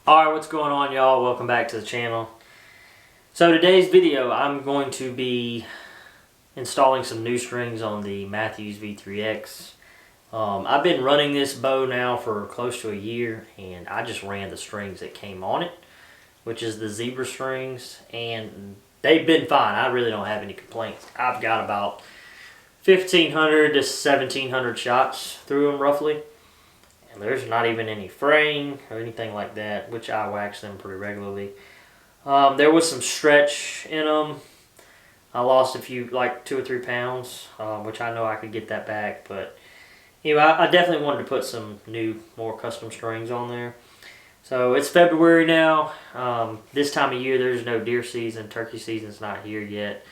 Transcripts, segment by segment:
Alright, what's going on, y'all? Welcome back to the channel. So today's video, I'm going to be installing some new strings on the Mathews V3X. I've been running this bow now for close to a year, and I just ran the strings that came on it, which is the zebra strings, and they've been fine. I really don't have any complaints. I've got about 1,500 to 1,700 shots through them roughly. And there's not even any fraying or anything like that, which I wax them pretty regularly. There was some stretch in them. I lost a few, like 2 or 3 pounds, which I know I could get that back. But anyway, I definitely wanted to put some new, more custom strings on there. So it's February now. This time of year, there's no deer season. Turkey season's not here yet.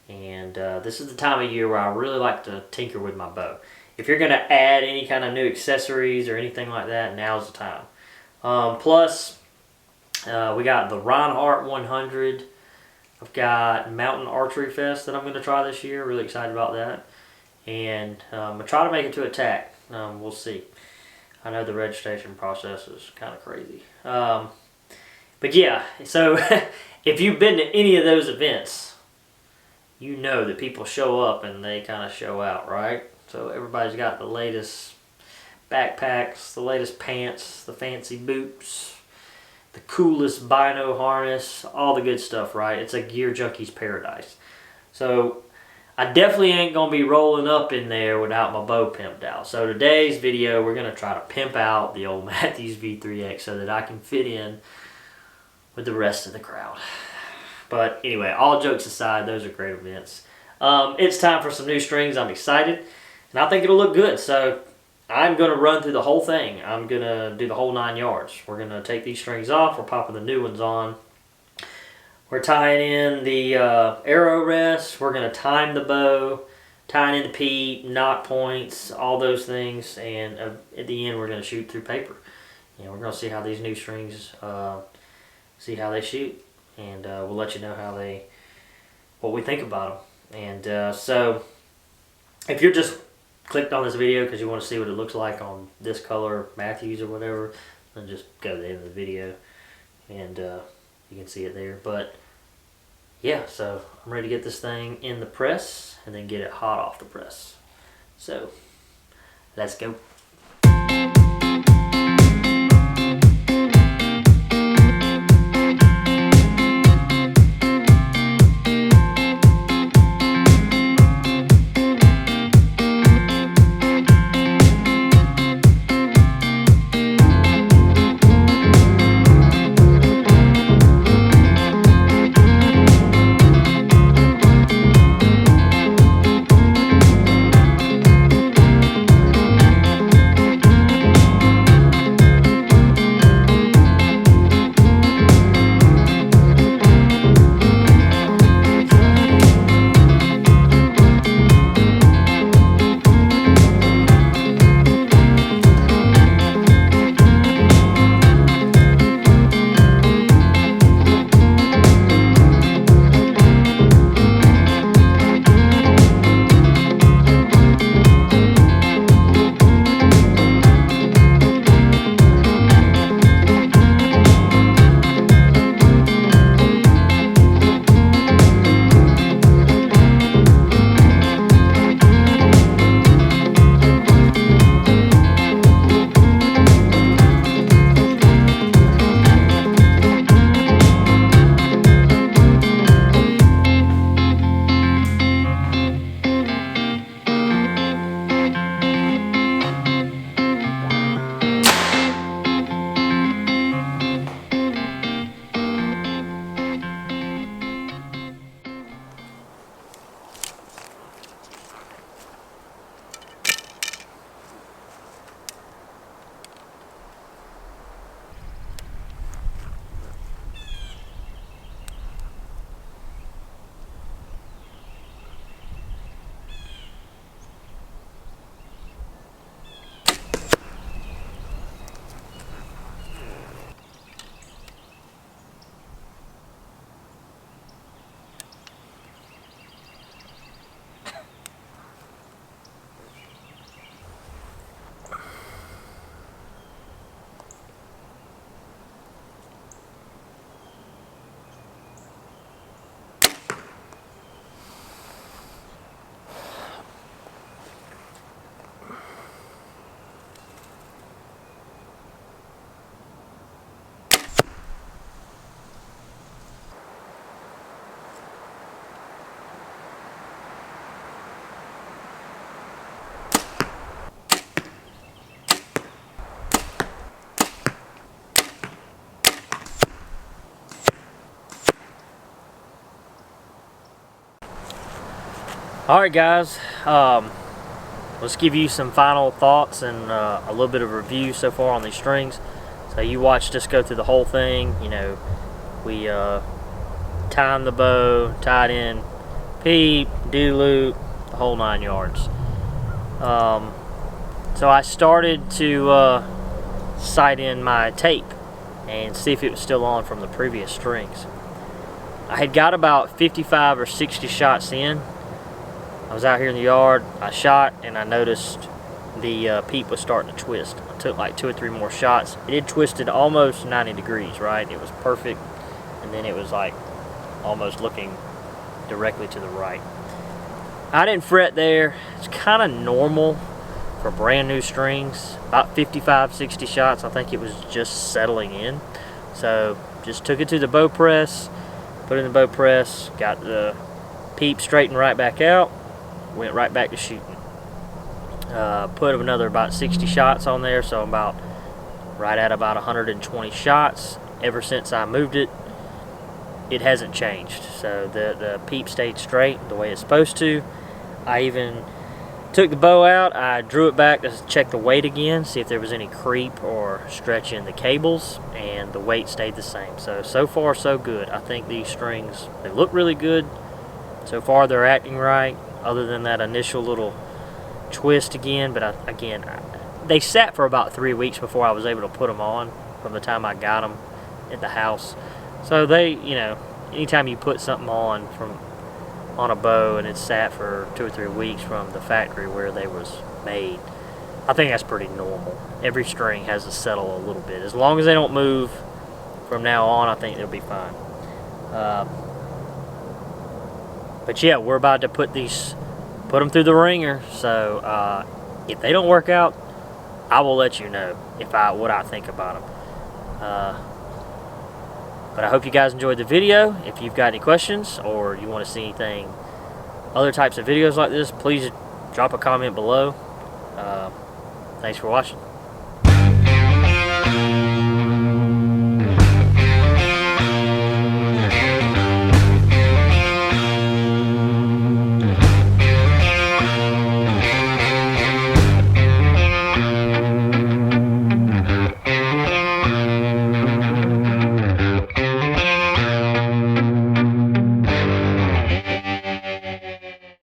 And this is the time of year where I really like to tinker with my bow. If you're going to add any kind of new accessories or anything like that, now's the time. Plus, we got the Reinhardt 100. I've got Mountain Archery Fest that I'm going to try this year. Really excited about that. And I'm going to try to make it to a TAC. We'll see. I know the registration process is kind of crazy. But yeah, so if you've been to any of those events, you know that people show up and they kind of show out, right? So everybody's got the latest backpacks, the latest pants, the fancy boots, the coolest bino harness, all the good stuff, right? It's a gear junkie's paradise. So I definitely ain't going to be rolling up in there without my bow pimped out. So today's video, we're going to try to pimp out the old Mathews V3X so that I can fit in with the rest of the crowd. But anyway, all jokes aside, those are great events. It's time for some new strings. I'm excited. And I think it'll look good. So I'm going to run through the whole thing. I'm going to do the whole 9 yards. We're going to take these strings off. We're popping the new ones on. We're tying in the arrow rest. We're going to time the bow, tying in the peep, knot points, all those things. And at the end, we're going to shoot through paper. We're going to see how these new strings, see how they shoot. And we'll let you know how what we think about them. And so if you're just clicked on this video because you want to see what it looks like on this color Mathews or whatever, then just go to the end of the video and you can see it there. But yeah, so I'm ready to get this thing in the press and then get it hot off the press. So let's go. Alright guys, let's give you some final thoughts and a little bit of review so far on these strings. So you watched us go through the whole thing. You know, we timed the bow, tied in peep, D-loop, the whole 9 yards. So I started to sight in my tape and see if it was still on from the previous strings. I had got about 55 or 60 shots in. I was out here in the yard, I shot, and I noticed the peep was starting to twist. I took like 2 or 3 more shots. It had twisted almost 90 degrees, right? It was perfect, and then it was like almost looking directly to the right. I didn't fret there. It's kind of normal for brand new strings. About 55, 60 shots, I think it was just settling in. So just took it to the bow press, put it in the bow press, got the peep straightened right back out, went right back to shooting. Put another about 60 shots on there, so I'm right at about 120 shots. Ever since I moved it, it hasn't changed. So the peep stayed straight the way it's supposed to. I even took the bow out, I drew it back to check the weight again, see if there was any creep or stretch in the cables, and the weight stayed the same. So far so good. I think these strings, they look really good. So far they're acting right, other than that initial little twist again. But they sat for about 3 weeks before I was able to put them on, from the time I got them at the house. So they, you know, anytime you put something on a bow and it's sat for 2 or 3 weeks from the factory where they was made, I think that's pretty normal. Every string has to settle a little bit. As long as they don't move from now on, I think they'll be fine. But yeah, we're about to put them through the ringer. So if they don't work out, I will let you know what I think about them. But I hope you guys enjoyed the video. If you've got any questions or you want to see anything, other types of videos like this, please drop a comment below. Thanks for watching.